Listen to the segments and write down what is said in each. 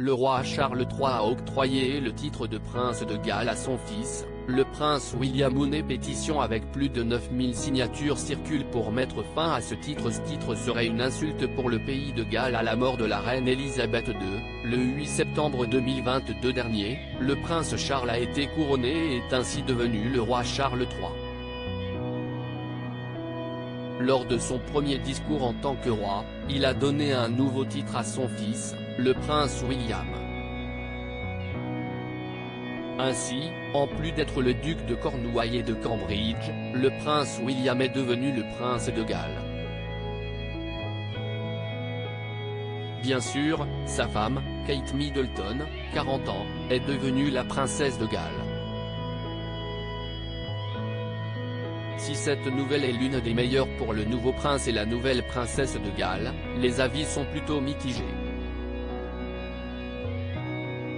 le roi Charles III a octroyé le titre de prince de Galles à son fils, le prince William. Une pétition avec plus de 9000 signatures circule pour mettre fin à ce titre. Ce titre serait une insulte pour le pays de Galles. À la mort de la reine Elisabeth II, le 8 septembre 2022 dernier, le prince Charles a été couronné et est ainsi devenu le roi Charles III. Lors de son premier discours en tant que roi, il a donné un nouveau titre à son fils, le prince William. Ainsi, en plus d'être le duc de Cornouailles et de Cambridge, le prince William est devenu le prince de Galles. Bien sûr, sa femme, Kate Middleton, 40 ans, est devenue la princesse de Galles. Si cette nouvelle est l'une des meilleures pour le nouveau prince et la nouvelle princesse de Galles, les avis sont plutôt mitigés.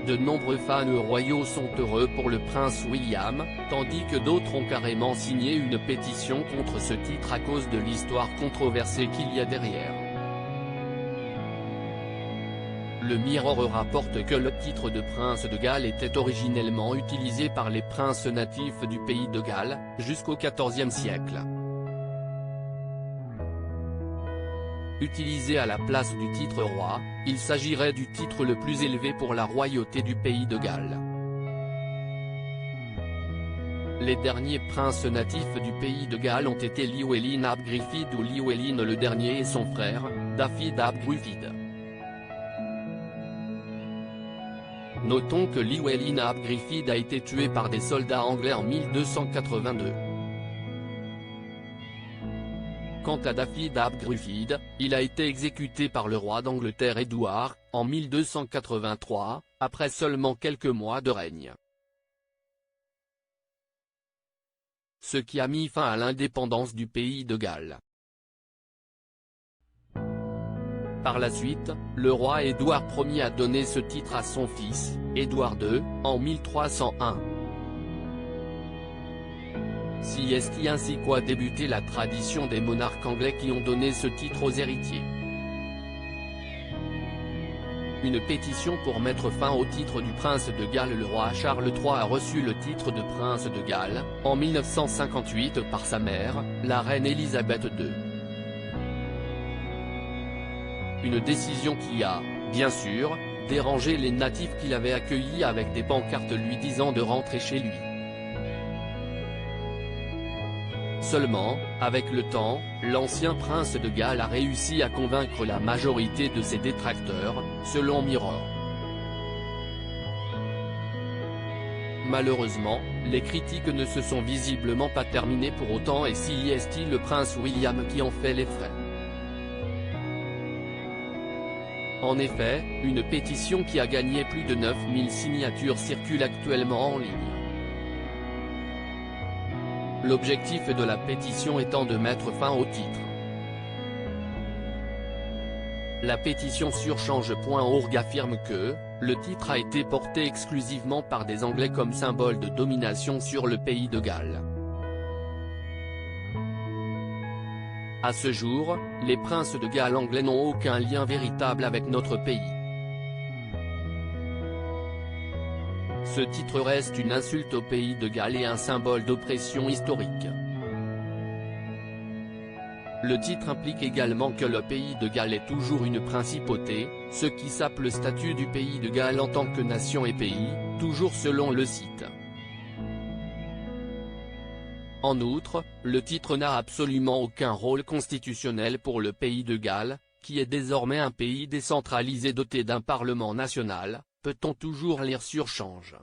De nombreux fans royaux sont heureux pour le prince William, tandis que d'autres ont carrément signé une pétition contre ce titre à cause de l'histoire controversée qu'il y a derrière. Le Mirror rapporte que le titre de prince de Galles était originellement utilisé par les princes natifs du pays de Galles, jusqu'au XIVe siècle. Utilisé à la place du titre roi, il s'agirait du titre le plus élevé pour la royauté du pays de Galles. Les derniers princes natifs du pays de Galles ont été Llywelyn ap Gruffydd ou Llywelyn le dernier et son frère, Dafydd ap Gruffydd. Notons que Llywelyn ap Gruffydd a été tué par des soldats anglais en 1282. Quant à Dafydd ap Gruffydd, il a été exécuté par le roi d'Angleterre Édouard, en 1283, après seulement quelques mois de règne. Ce qui a mis fin à l'indépendance du pays de Galles. Par la suite, le roi Édouard Ier a donné ce titre à son fils, Édouard II, en 1301. Si est ainsi qu'a débuté la tradition des monarques anglais qui ont donné ce titre aux héritiers. Une pétition pour mettre fin au titre du prince de Galles. Le roi Charles III a reçu le titre de prince de Galles, en 1958 par sa mère, la reine Elisabeth II. Une décision qui a, bien sûr, dérangé les natifs qui l'avaient accueilli avec des pancartes lui disant de rentrer chez lui. Seulement, avec le temps, l'ancien prince de Galles a réussi à convaincre la majorité de ses détracteurs, selon Mirror. Malheureusement, les critiques ne se sont visiblement pas terminées pour autant et si est le prince William qui en fait les frais. En effet, une pétition qui a gagné plus de 9000 signatures circule actuellement en ligne. L'objectif de la pétition étant de mettre fin au titre. La pétition sur change.org affirme que, le titre a été porté exclusivement par des Anglais comme symbole de domination sur le pays de Galles. À ce jour, les princes de Galles anglais n'ont aucun lien véritable avec notre pays. Ce titre reste une insulte au pays de Galles et un symbole d'oppression historique. Le titre implique également que le pays de Galles est toujours une principauté, ce qui sape le statut du pays de Galles en tant que nation et pays, toujours selon le site. En outre, le titre n'a absolument aucun rôle constitutionnel pour le pays de Galles, qui est désormais un pays décentralisé doté d'un parlement national, peut-on toujours lire sur change.org.